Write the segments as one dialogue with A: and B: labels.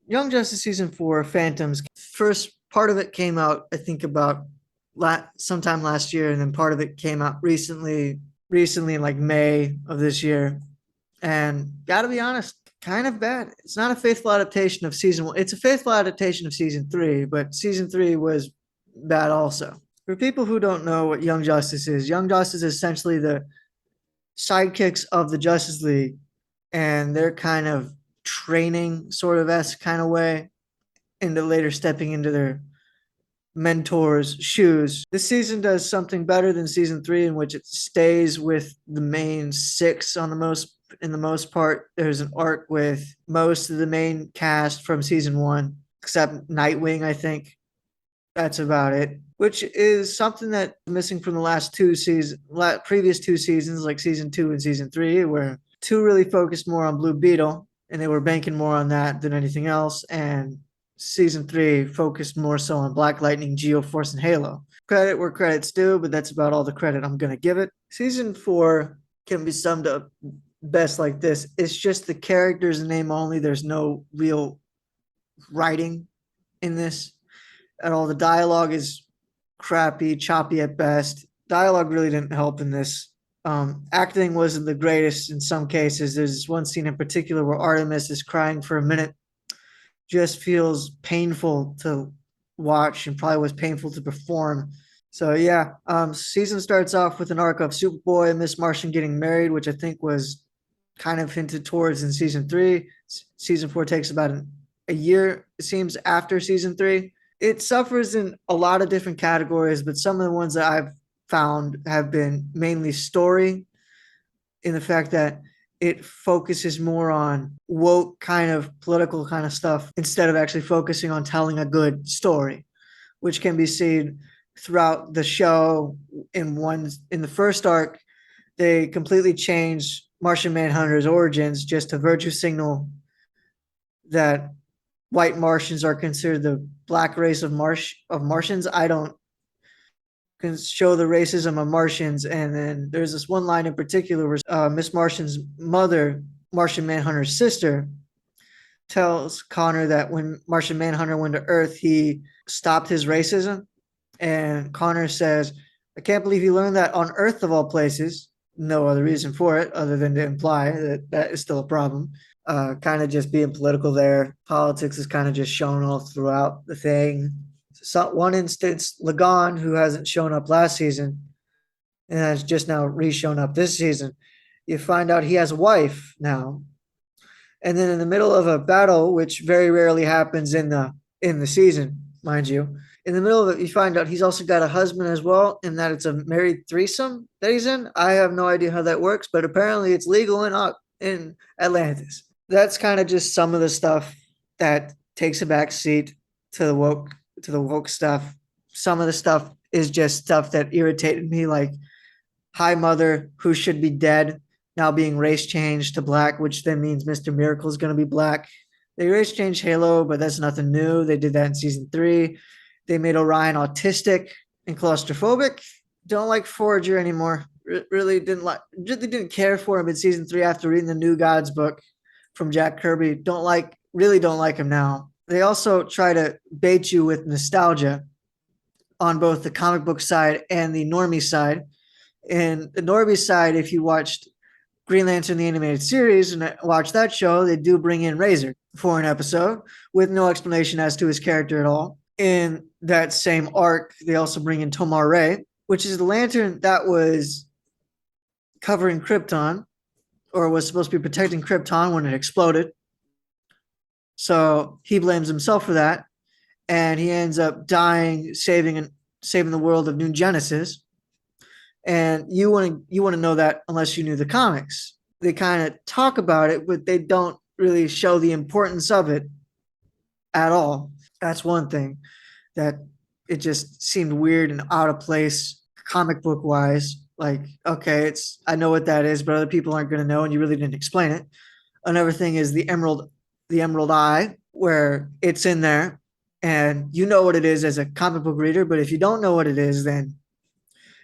A: Young Justice season 4, Phantoms. First part of it came out, I think, about sometime last year, and then part of it came out recently in like May of this year. And gotta be honest, kind of bad. It's not a faithful adaptation of season 1. It's a faithful adaptation of season 3, but season 3 was bad also. For people who don't know what Young Justice is, Young Justice is essentially the sidekicks of the Justice League, and they're kind of training sort of esque kind of way into later stepping into their mentor's shoes. This season does something better than season 3, in which it stays with the main six on the most in the most part. There's an arc with most of the main cast from season 1, except Nightwing, I think. That's about it, which is something that missing from the previous 2 seasons, like season 2 and season 3, where 2 really focused more on Blue Beetle, and they were banking more on that than anything else. And season 3 focused more so on Black Lightning, Geoforce, and Halo. Credit where credit's due, but that's about all the credit I'm going to give it. Season 4 can be summed up best like this. It's just the characters in name only. There's no real writing in this at all. The dialogue is crappy, choppy at best. Dialogue really didn't help in this. Acting wasn't the greatest in some cases. There's this one scene in particular where Artemis is crying for a minute. Just feels painful to watch, and probably was painful to perform. So yeah, season starts off with an arc of Superboy and Miss Martian getting married, which I think was kind of hinted towards in season 3. Season 4 takes about a year, it seems, after season 3. It suffers in a lot of different categories, but some of the ones that I've found have been mainly story, in the fact that it focuses more on woke kind of political kind of stuff instead of actually focusing on telling a good story, which can be seen throughout the show. In the first arc, they completely changed Martian Manhunter's origins just to virtue signal that white Martians are considered the black race of Martians. I don't can show the racism of Martians. And then there's this one line in particular where Miss Martian's mother, Martian Manhunter's sister, tells Connor that when Martian Manhunter went to Earth, he stopped his racism. And Connor says, I can't believe you learned that on Earth of all places. No other reason for it other than to imply that that is still a problem. Kind of just being political there. Politics is kind of just shown all throughout the thing. So one instance, Lagan, who hasn't shown up last season and has just now re-shown up this season, you find out he has a wife now. And then in the middle of a battle, which very rarely happens in the season, mind you, in the middle of it, you find out he's also got a husband as well, and that it's a married threesome that he's in. I have no idea how that works, but apparently it's legal in Atlantis. That's kind of just some of the stuff that takes a back seat to the woke stuff. Some of the stuff is just stuff that irritated me, like High Mother, who should be dead, now being race changed to black, which then means Mr. Miracle is going to be black. They race changed Halo, but that's nothing new. They did that in season 3. They made Orion autistic and claustrophobic. Don't like Forager anymore. Really didn't care for him in season 3 after reading the New Gods book from Jack Kirby. Really don't like him now. They also try to bait you with nostalgia on both the comic book side and the normie side. And the normie side, if you watched Green Lantern the animated series and watch that show, they do bring in Razor for an episode with no explanation as to his character at all. In that same arc, they also bring in Tomar Ray, which is the lantern that was covering Krypton, or was supposed to be protecting Krypton when it exploded. So he blames himself for that, and he ends up dying, saving the world of New Genesis. And you want to know that unless you knew the comics. They kind of talk about it, but they don't really show the importance of it at all. That's one thing that it just seemed weird and out of place comic book wise. Like, okay, I know what that is, but other people aren't going to know, and you really didn't explain it. Another thing is the Emerald Eye, where it's in there, and you know what it is as a comic book reader, but if you don't know what it is, then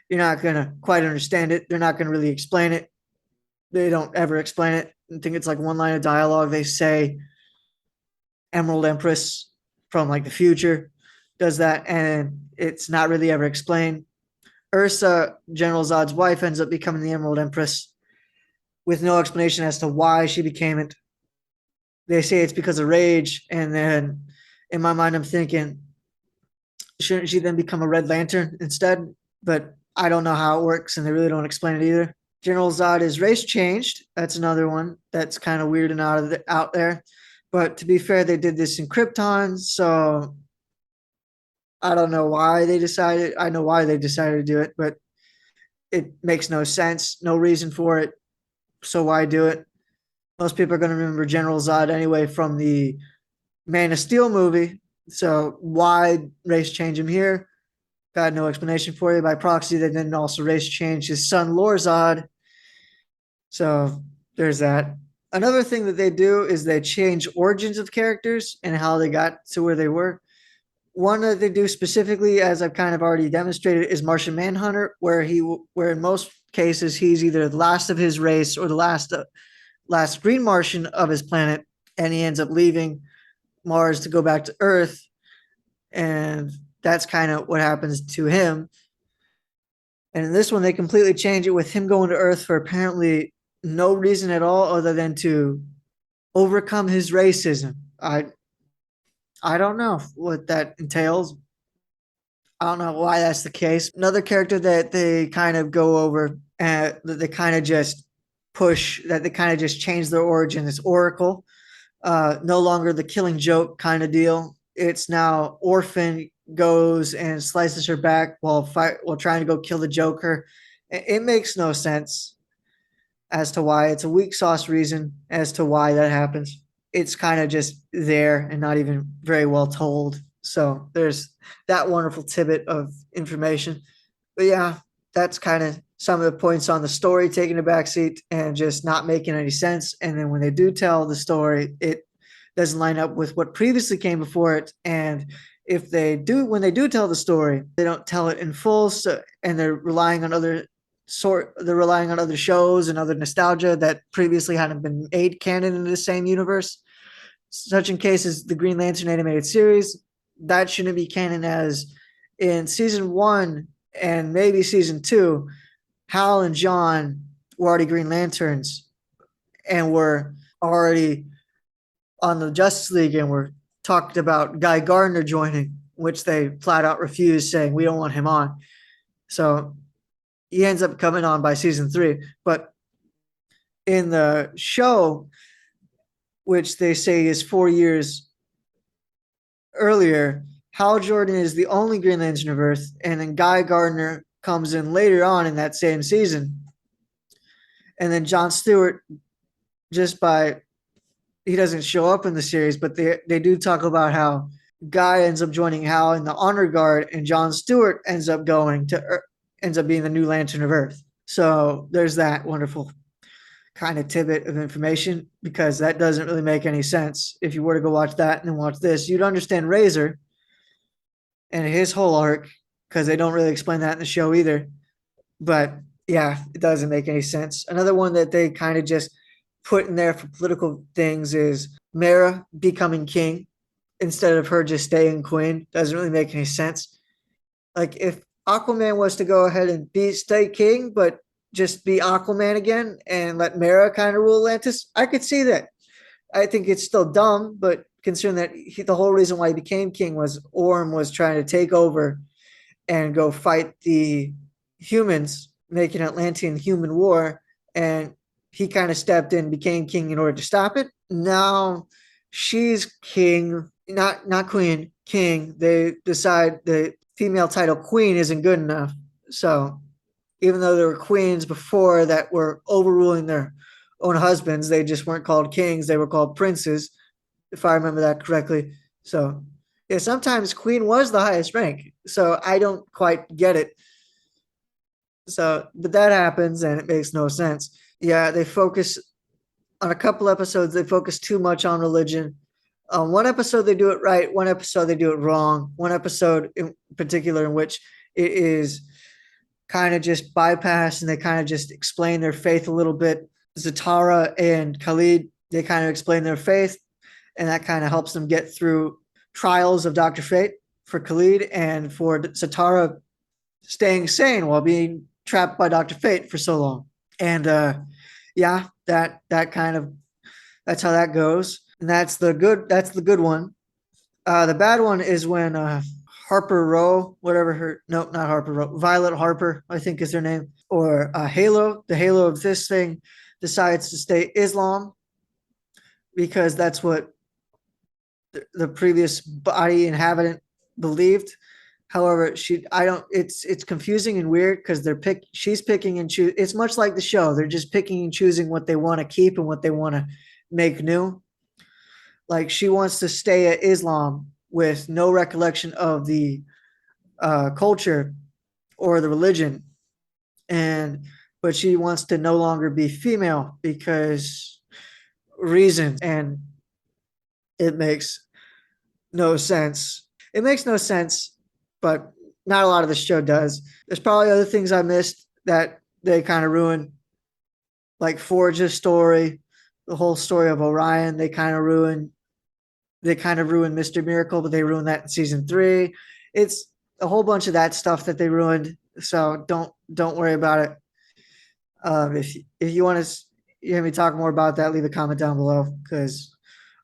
A: you're not going to quite understand it. They're not going to really explain it. They don't ever explain it. I think it's like one line of dialogue they say, Emerald Empress from like the future does that, and it's not really ever explained. Ursa, General Zod's wife, ends up becoming the Emerald Empress with no explanation as to why she became it. They say it's because of rage, and then in my mind, I'm thinking, shouldn't she then become a Red Lantern instead? But I don't know how it works, and they really don't explain it either. General Zod is race changed. That's another one that's kind of weird and out there. But to be fair, they did this in Krypton, so I don't know why they decided. I know why they decided to do it, but it makes no sense, no reason for it. So why do it? Most people are going to remember General Zod anyway from the Man of Steel movie. So why race change him here? Got no explanation for you. By proxy, they didn't also race change his son Lorzod. So there's that. Another thing that they do is they change origins of characters and how they got to where they were. One that they do specifically, as I've kind of already demonstrated, is Martian Manhunter, where in most cases he's either the last of his race or the last Green Martian of his planet, and he ends up leaving Mars to go back to Earth, and that's kind of what happens to him. And in this one, they completely change it with him going to Earth for apparently no reason at all other than to overcome his racism. I don't know what that entails. I don't know why that's the case. Another character that they kind of go over that they kind of just that they kind of just change their origin is Oracle. No longer the Killing Joke kind of deal. It's now Orphan goes and slices her back while trying to go kill the Joker. It makes no sense as to why. It's a weak sauce reason as to why that happens. It's kind of just there and not even very well told. So there's that wonderful tidbit of information. But yeah, that's kind of some of the points on the story taking a backseat and just not making any sense. And then when they do tell the story, it doesn't line up with what previously came before it. And when they do tell the story, they don't tell it in full. So, and they're relying on other shows and other nostalgia that previously hadn't been made canon in the same universe. Such in case as the Green Lantern animated series, that shouldn't be canon, as in season 1 and maybe season 2, Hal and John were already Green Lanterns and were already on the Justice League and were talked about Guy Gardner joining, which they flat out refused, saying we don't want him on. So he ends up coming on by season 3. But in the show, which they say is 4 years earlier, Hal Jordan is the only Green Lantern of Earth, and then Guy Gardner comes in later on in that same season. And then John Stewart, he doesn't show up in the series, but they do talk about how Guy ends up joining Hal in the Honor Guard, and John Stewart ends up being the new Lantern of Earth. So there's that wonderful kind of tidbit of information, because that doesn't really make any sense. If you were to go watch that and then watch this, you'd understand Razor and his whole arc, because they don't really explain that in the show either. But yeah, it doesn't make any sense. Another one that they kind of just put in there for political things is Mara becoming king instead of her just staying queen. Doesn't really make any sense. Like, if Aquaman was to go ahead and stay king, but just be Aquaman again and let Mara kind of rule Atlantis, I could see that. I think it's still dumb, but considering that the whole reason why he became king was Orm was trying to take over and go fight the humans, make an Atlantean human war, and he kind of stepped in, became king in order to stop it. Now she's king, not queen, king. They decide the female title queen isn't good enough. So even though there were queens before that were overruling their own husbands, they just weren't called kings. They were called princes, if I remember that correctly. So yeah, sometimes queen was the highest rank. So I don't quite get it. So, but that happens and it makes no sense. Yeah, they focus on a couple episodes, they focus too much on religion. One episode they do it right, one episode they do it wrong. One episode in particular in which it is kind of just bypassed and they kind of just explain their faith a little bit. Zatara and Khalid, they kind of explain their faith. and that kind of helps them get through trials of Dr. Fate for Khalid and for Satara staying sane while being trapped by Dr. Fate for so long. And yeah, that kind of that's how that goes. And that's the good one. The bad one is when Harper Row, whatever her nope, not Harper Row, Violet Harper, I think is her name, or Halo, the Halo of this thing, decides to stay Islam because that's what the previous body inhabitant believed. However, I don't. It's confusing and weird because she's picking and choose. It's much like the show. They're just picking and choosing what they want to keep and what they want to make new. Like she wants to stay at Islam with no recollection of the culture or the religion, and but she wants to no longer be female because reasons, and it makes no sense. It makes no sense, but not a lot of the show does. There's probably other things I missed that they kind of ruined, like Forge's story, the whole story of Orion. They kind of ruined. They kind of ruined Mr. Miracle, but they ruined that in season 3. It's a whole bunch of that stuff that they ruined. So don't worry about it. If you want to hear me talk more about that, leave a comment down below because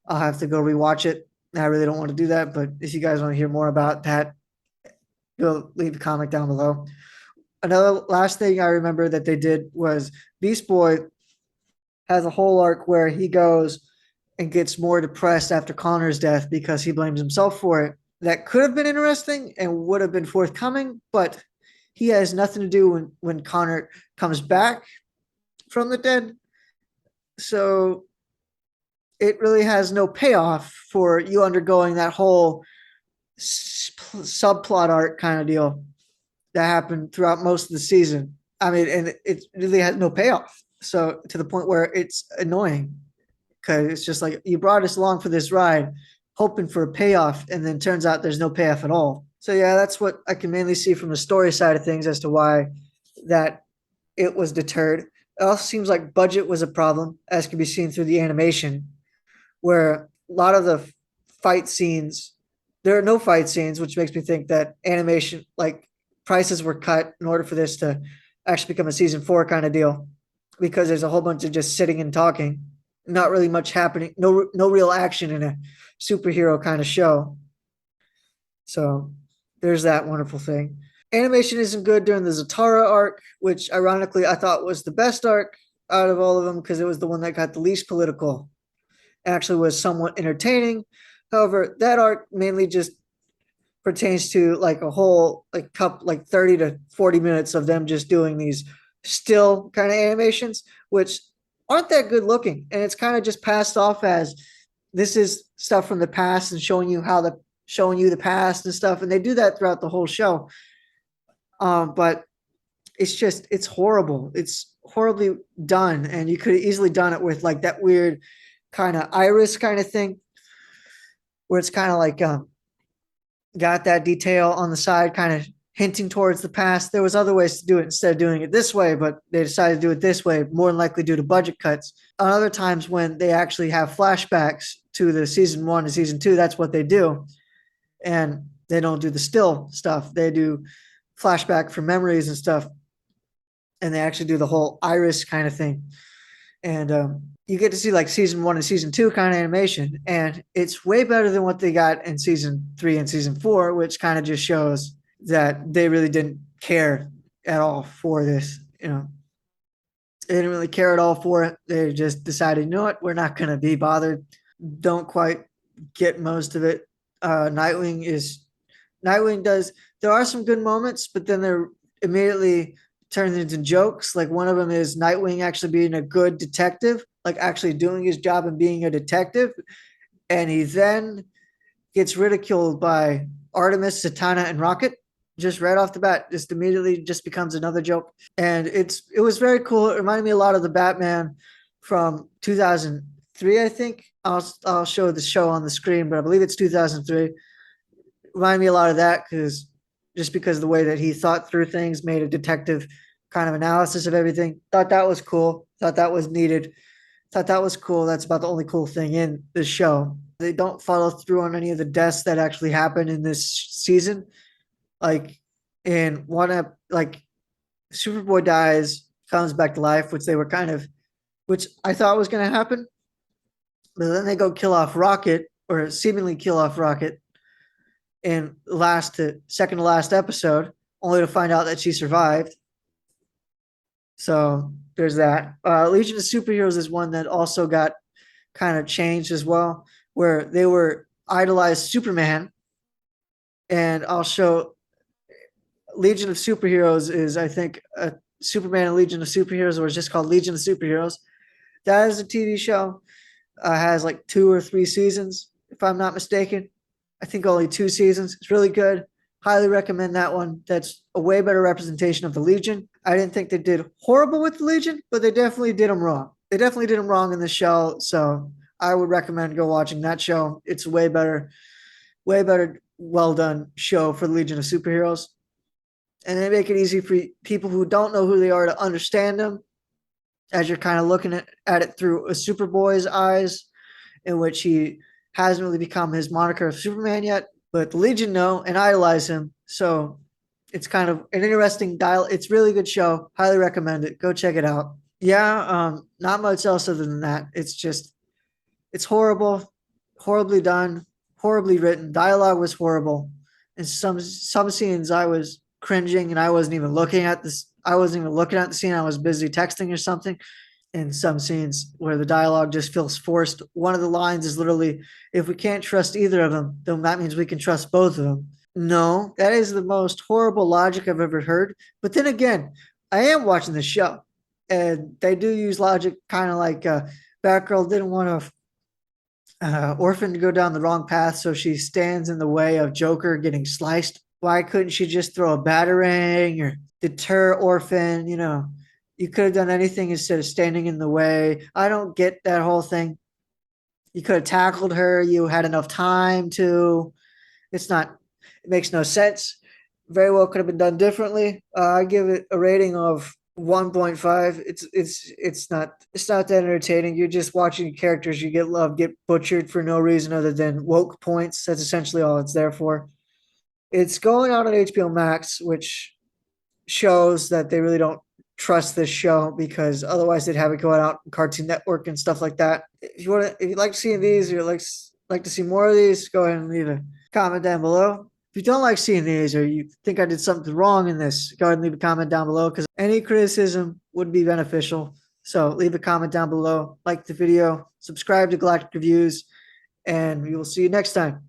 A: I'll have to go rewatch it. I really don't want to do that, but if you guys want to hear more about that, go leave a comment down below. Another last thing I remember that they did was Beast Boy has a whole arc where he goes and gets more depressed after Connor's death because he blames himself for it. That could have been interesting and would have been forthcoming, but he has nothing to do when Connor comes back from the dead. So it really has no payoff for you undergoing that whole subplot arc kind of deal that happened throughout most of the season. I mean, and it really has no payoff. So to the point where it's annoying because it's just like you brought us along for this ride hoping for a payoff, and then turns out there's no payoff at all. So yeah, that's what I can mainly see from the story side of things as to why that it was deterred. It also seems like budget was a problem, as can be seen through the animation, where a lot of the fight scenes, there are no fight scenes, which makes me think that animation, like prices were cut in order for this to actually become a season 4 kind of deal, because there's a whole bunch of just sitting and talking, not really much happening, no real action in a superhero kind of show. So there's that wonderful thing. Animation isn't good during the Zatara arc, which ironically I thought was the best arc out of all of them because it was the one that got the least political. Actually was somewhat entertaining. However, that arc mainly just pertains to like a whole like 30 to 40 minutes of them just doing these still kind of animations, which aren't that good looking. And it's kind of just passed off as this is stuff from the past and showing you the past and stuff. And they do that throughout the whole show. But it's horrible. It's horribly done. And you could have easily done it with like that weird kind of iris kind of thing where it's kind of like got that detail on the side kind of hinting towards the past. There was other ways to do it instead of doing it this way, but they decided to do it this way, more than likely due to budget cuts. On other times when they actually have flashbacks to the season 1 and season 2, that's what they do. And they don't do the still stuff. They do flashback for memories and stuff. And they actually do the whole iris kind of thing. And you get to see like season 1 and season 2 kind of animation. And it's way better than what they got in season 3 and season 4, which kind of just shows that they really didn't care at all for this. They didn't really care at all for it. They just decided, you know what, we're not going to be bothered. Don't quite get most of it. Nightwing does, there are some good moments, but then they're immediately turned into jokes. Like one of them is Nightwing actually being a good detective, like actually doing his job and being a detective. And he then gets ridiculed by Artemis, Satana, and Rocket. Just right off the bat, just immediately just becomes another joke. And it was very cool. It reminded me a lot of the Batman from 2003, I think. I'll show the show on the screen, but I believe it's 2003. Reminded me a lot of that because of the way that he thought through things, made a detective kind of analysis of everything. Thought that was cool. Thought that was needed. Thought that was cool. That's about the only cool thing in this show. They don't follow through on any of the deaths that actually happened in this season. Like in like Superboy dies, comes back to life, which I thought was going to happen. But then they go kill off Rocket, or seemingly kill off Rocket in second to last episode, only to find out that she survived. So there's that. Legion of Superheroes is one that also got kind of changed as well, where they were idolized Superman. And I'll show Legion of Superheroes is, I think, a Superman and Legion of Superheroes, or it's just called Legion of Superheroes. That is a TV show. Has like 2 or 3 seasons, if I'm not mistaken. I think only 2 seasons. It's really good. Highly recommend that one. That's a way better representation of the Legion. I didn't think they did horrible with the Legion, but they definitely did them wrong. They definitely did them wrong in the show. So I would recommend go watching that show. It's a way better, well done show for the Legion of Superheroes. And they make it easy for people who don't know who they are to understand them, as you're kind of looking at it through a Superboy's eyes, in which he hasn't really become his moniker of Superman yet, but the Legion know and idolize him. So it's kind of an interesting dial. It's really good show. Highly recommend it. Go check it out. Yeah, not much else other than that. It's horrible, horribly done, horribly written. Dialogue was horrible. In some scenes I was cringing and I wasn't even looking at this. I wasn't even looking at the scene. I was busy texting or something. In some scenes where the dialogue just feels forced. One of the lines is literally, if we can't trust either of them, then that means we can trust both of them. No, that is the most horrible logic I've ever heard. But then again, I am watching the show, and they do use logic, kind of like Batgirl didn't want to Orphan to go down the wrong path, so she stands in the way of Joker getting sliced. Why couldn't she just throw a batarang or deter Orphan? You could have done anything instead of standing in the way. I don't get that whole thing. You could have tackled her. You had enough time to. It makes no sense. Very well could have been done differently. I give it a rating of 1.5. It's not that entertaining. You're just watching characters you get butchered for no reason other than woke points. That's essentially all it's there for. It's going out on HBO Max, which shows that they really don't trust this show, because otherwise they'd have it go out on Cartoon Network and stuff like that. If you like seeing these, or like to see more of these, go ahead and leave a comment down below. If you don't like seeing these, or you think I did something wrong in this, go ahead and leave a comment down below, because any criticism would be beneficial. So leave a comment down below, like the video, subscribe to Galactic Reviews, and we will see you next time.